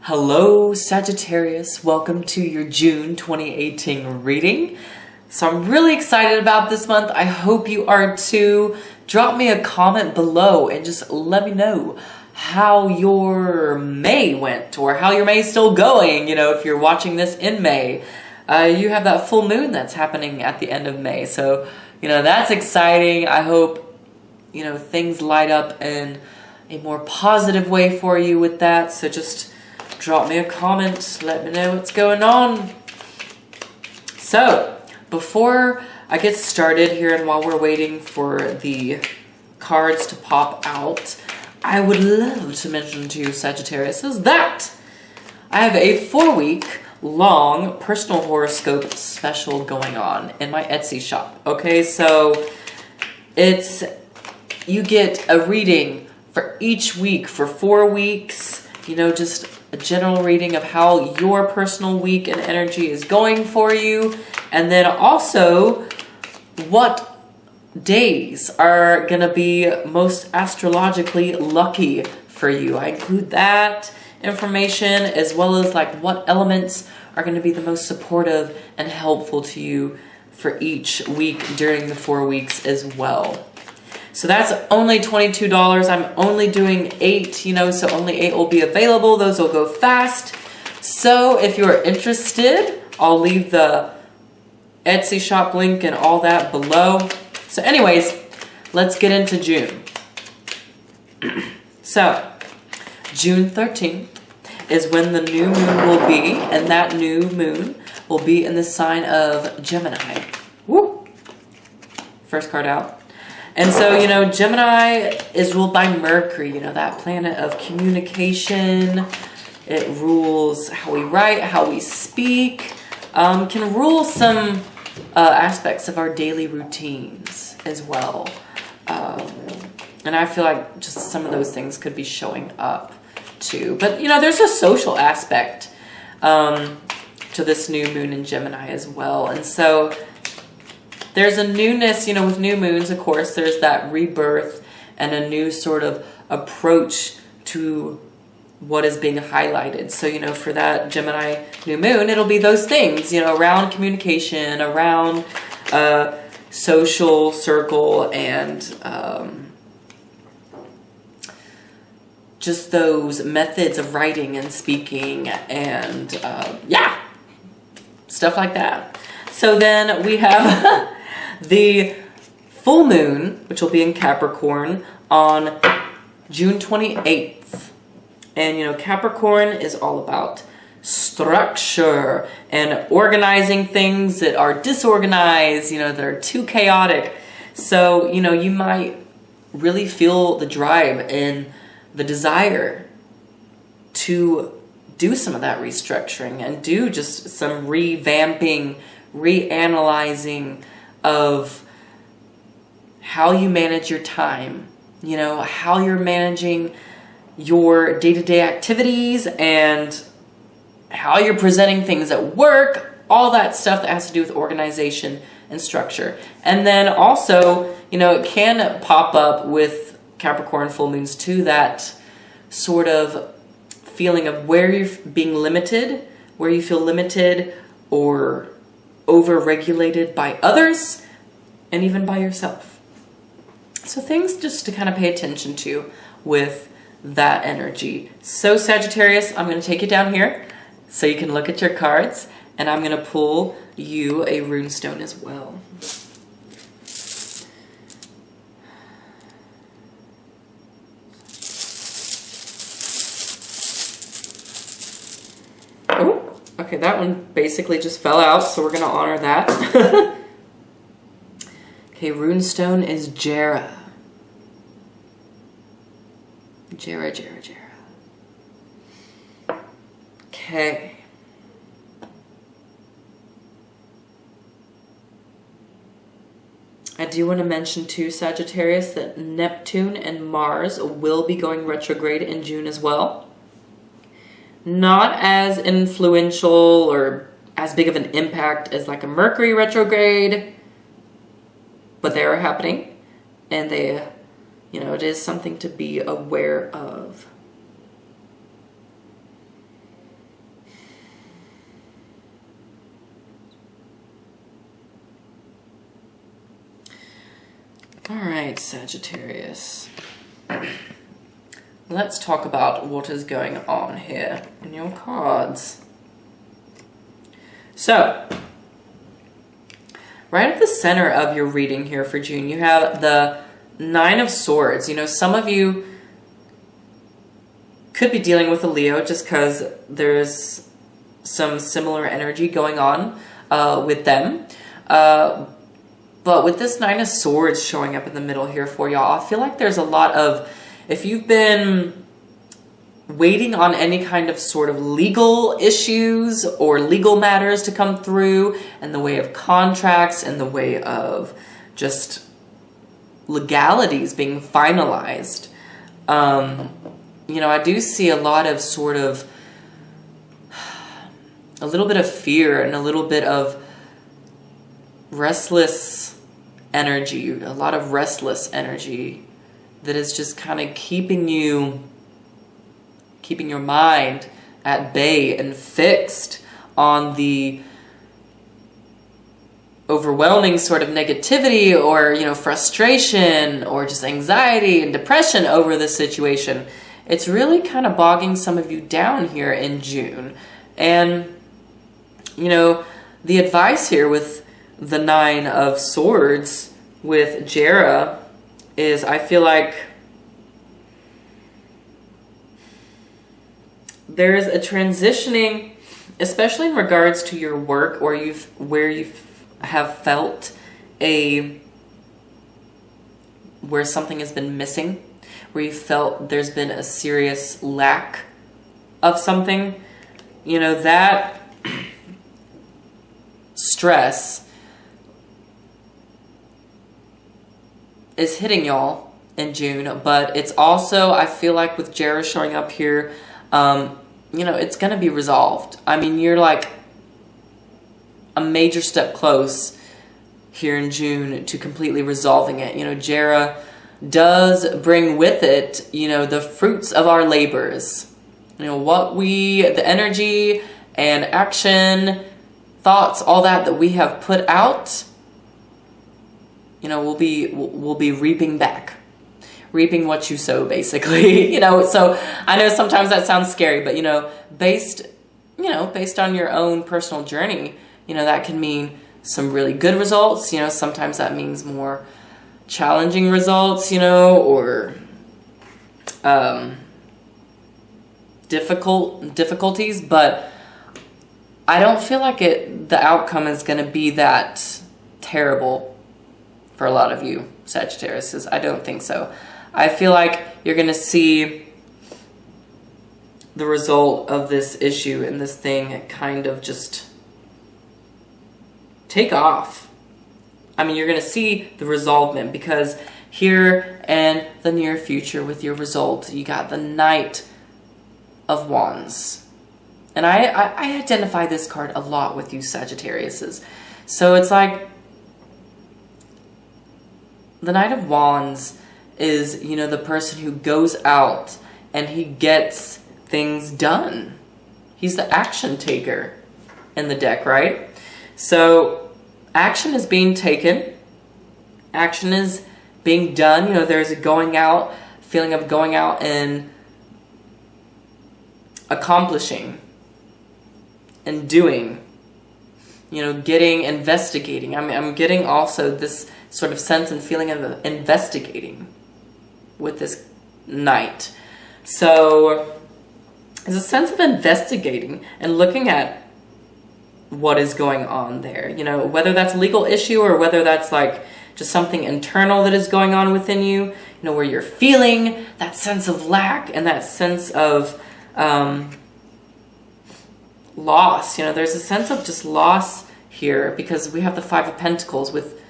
Hello Sagittarius, welcome to your June 2018 reading. So I'm really excited about this month. I hope you are too. Drop me a comment below and just let me know how your May went or how your May is still going. You know, if you're watching this in May, you have that full moon that's happening at the end of May. So, you know, that's exciting. I hope, you know, things light up in a more positive way for you with that. So just drop me a comment, let me know what's going on. So, before I get started here and while we're waiting for the cards to pop out, I would love to mention to you, Sagittarius, is that I have a 4-week long personal horoscope special going on in my Etsy shop. Okay, so you get a reading for each week for 4 weeks, you know, just a general reading of how your personal week and energy is going for you. And then also what days are going to be most astrologically lucky for you. I include that information as well as like what elements are going to be the most supportive and helpful to you for each week during the 4 weeks as well. So that's only $22. I'm only doing 8, you know, so only 8 will be available. Those will go fast. So if you're interested, I'll leave the Etsy shop link and all that below. So anyways, let's get into June. So June 13th is when the new moon will be, and that new moon will be in the sign of Gemini. Woo! First card out. And so, you know, Gemini is ruled by Mercury, you know, that planet of communication. It rules how we write, how we speak, can rule some aspects of our daily routines as well. And I feel like just some of those things could be showing up too. But, you know, there's a social aspect to this new moon in Gemini as well. And so there's a newness, you know, with new moons, of course, there's that rebirth and a new sort of approach to what is being highlighted. So, you know, for that Gemini new moon, it'll be those things, you know, around communication, around social circle, and just those methods of writing and speaking and, yeah, stuff like that. So then we have the full moon, which will be in Capricorn on June 28th. And, you know, Capricorn is all about structure and organizing things that are disorganized, you know, that are too chaotic. So, you know, you might really feel the drive and the desire to do some of that restructuring and do just some revamping, reanalyzing of how you manage your time, you know, how you're managing your day-to-day activities and how you're presenting things at work, all that stuff that has to do with organization and structure. And then also, you know, it can pop up with Capricorn full moons too, that sort of feeling of where you're being limited, where you feel limited or over-regulated by others and even by yourself. So things just to kind of pay attention to with that energy. So Sagittarius, I'm going to take you down here so you can look at your cards, and I'm going to pull you a Rune Stone as well. Oh, okay, that one basically just fell out, so we're going to honor that. Okay, Rune Stone is Jera. Jera. Okay. I do want to mention too, Sagittarius, that Neptune and Mars will be going retrograde in June as well. Not as influential or as big of an impact as like a Mercury retrograde, but they are happening, and they, you know, it is something to be aware of. right, Sagittarius. Let's talk about what is going on here in your cards. So, right at the center of your reading here for June, you have the Nine of Swords. You know, some of you could be dealing with a Leo just because there's some similar energy going on with them. But with this Nine of Swords showing up in the middle here for y'all, I feel like there's a lot of, if you've been waiting on any kind of sort of legal issues or legal matters to come through in the way of contracts, in the way of just legalities being finalized, you know, I do see a lot of sort of a little bit of fear and a little bit of restless energy, a lot of restless energy that is just kind of keeping your mind at bay and fixed on the overwhelming sort of negativity or, you know, frustration or just anxiety and depression over the situation. It's really kind of bogging some of you down here in June. And, you know, the advice here with the Nine of Swords with Jera is, I feel like there's a transitioning, especially in regards to your work, or where you have felt where something has been missing, where you felt there's been a serious lack of something. You know, that stress is hitting y'all in June, but it's also, I feel like with Jera showing up here, you know, it's going to be resolved. I mean, you're like a major step close here in June to completely resolving it. You know, Jera does bring with it, you know, the fruits of our labors. You know, the energy and action, thoughts, all that we have put out, you know, we'll be reaping back. Reaping what you sow, basically. You know, so I know sometimes that sounds scary, but, you know, based on your own personal journey, you know, that can mean some really good results. You know, sometimes that means more challenging results, you know, or difficulties, but I don't feel like the outcome is going to be that terrible for a lot of you Sagittarius. I don't think so. I feel like you're going to see the result of this issue and this thing kind of just take off. I mean, you're going to see the resolvement, because here in the near future with your result, you got the Knight of Wands. And I identify this card a lot with you Sagittariuses. So it's like the Knight of Wands is, you know, the person who goes out and he gets things done. He's the action taker in the deck, right? So action is being taken. Action is being done. You know, there's a feeling of going out and accomplishing and doing, you know, investigating. I'm getting also this sort of sense and feeling of investigating with this Knight. So there's a sense of investigating and looking at what is going on there, you know, whether that's a legal issue or whether that's like just something internal that is going on within you, you know, where you're feeling that sense of lack and that sense of loss. You know, there's a sense of just loss here because we have the Five of Pentacles with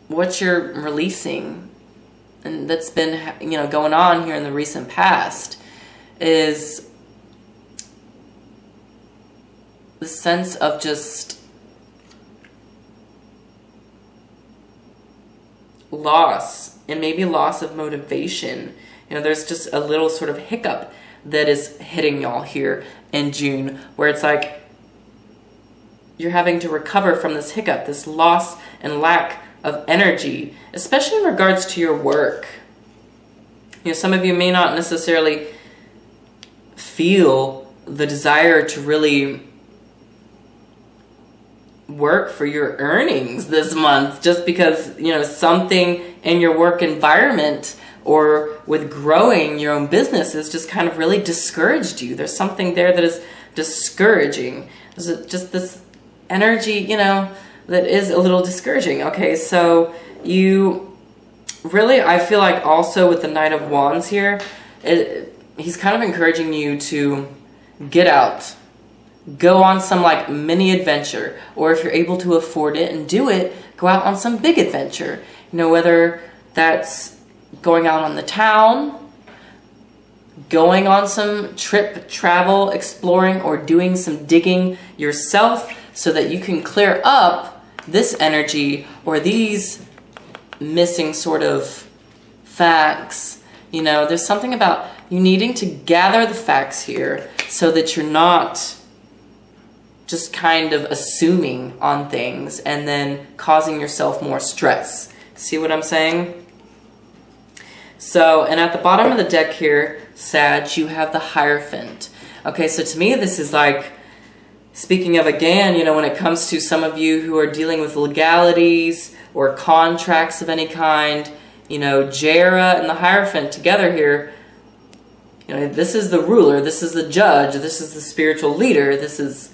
what you're releasing, and that's been, you know, going on here in the recent past, is the sense of just loss, and maybe loss of motivation. You know, there's just a little sort of hiccup that is hitting y'all here in June, where it's like you're having to recover from this hiccup, this loss and lack of energy, especially in regards to your work. You know, some of you may not necessarily feel the desire to really work for your earnings this month, just because, you know, something in your work environment or with growing your own business has just kind of really discouraged you. There's something there that is discouraging. There's just this energy, you know, that is a little discouraging. Okay, so you really, I feel like also with the Knight of Wands here, he's kind of encouraging you to get out, go on some like mini adventure, or if you're able to afford it and do it, go out on some big adventure. You know, whether that's going out on the town, going on some trip, travel, exploring, or doing some digging yourself so that you can clear up this energy or these missing sort of facts. You know, there's something about you needing to gather the facts here so that you're not just kind of assuming on things and then causing yourself more stress. See what I'm saying? So, and at the bottom of the deck here, Sag, you have the Hierophant. Okay, so to me, this is like, speaking of, again, you know, when it comes to some of you who are dealing with legalities or contracts of any kind, you know, Jera and the Hierophant together here, you know, this is the ruler, this is the judge, this is the spiritual leader, this is,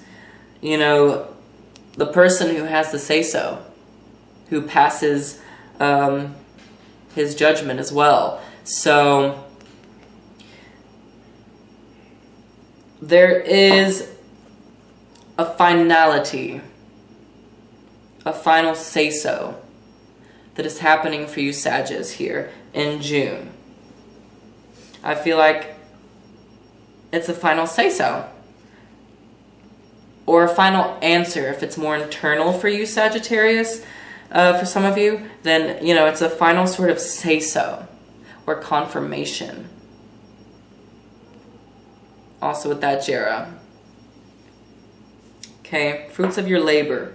you know, the person who has the say-so, who passes his judgment as well. So there is a finality, a final say-so that is happening for you Sages here in June. I feel like it's a final say-so. Or a final answer if it's more internal for you, Sagittarius. For some of you, then, you know, it's a final sort of say-so or confirmation. Also with that Jera. Okay, fruits of your labor.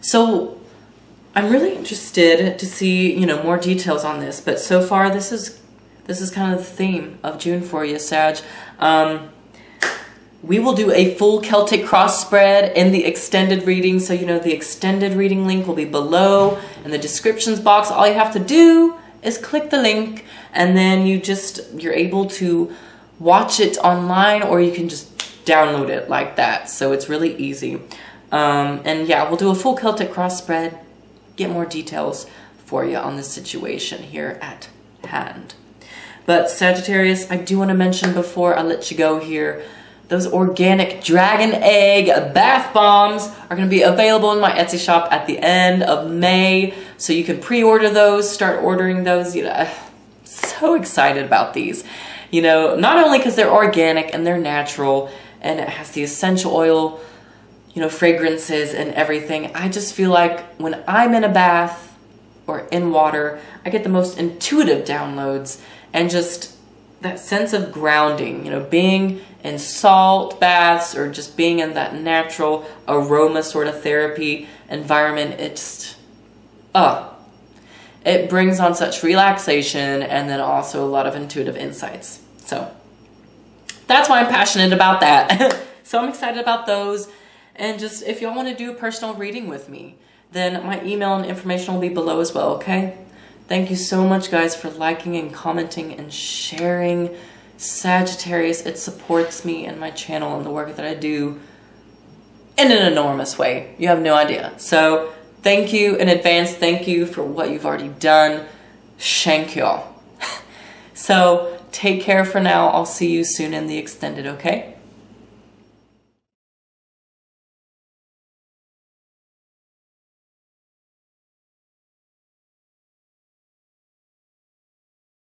So I'm really interested to see, you know, more details on this, but so far this is kind of the theme of June for you, Sag. We will do a full Celtic cross spread in the extended reading. So, you know, the extended reading link will be below in the descriptions box. All you have to do is click the link and then you're able to watch it online, or you can just download it like that. So it's really easy. And yeah, we'll do a full Celtic cross spread, get more details for you on this situation here at hand. But Sagittarius, I do want to mention before I let you go here, those organic dragon egg bath bombs are going to be available in my Etsy shop at the end of May. So you can pre-order those, start ordering those. You know, I'm so excited about these. You know, not only because they're organic and they're natural and it has the essential oil, you know, fragrances and everything. I just feel like when I'm in a bath or in water, I get the most intuitive downloads and just that sense of grounding, you know, being in salt baths or just being in that natural aroma sort of therapy environment. It just, it brings on such relaxation and then also a lot of intuitive insights. So that's why I'm passionate about that. So I'm excited about those. And just, if y'all want to do a personal reading with me, then my email and information will be below as well, okay? Thank you so much, guys, for liking and commenting and sharing. Sagittarius, it supports me and my channel and the work that I do in an enormous way. You have no idea. So thank you in advance. Thank you for what you've already done. Shank y'all. So take care for now. I'll see you soon in the extended, okay?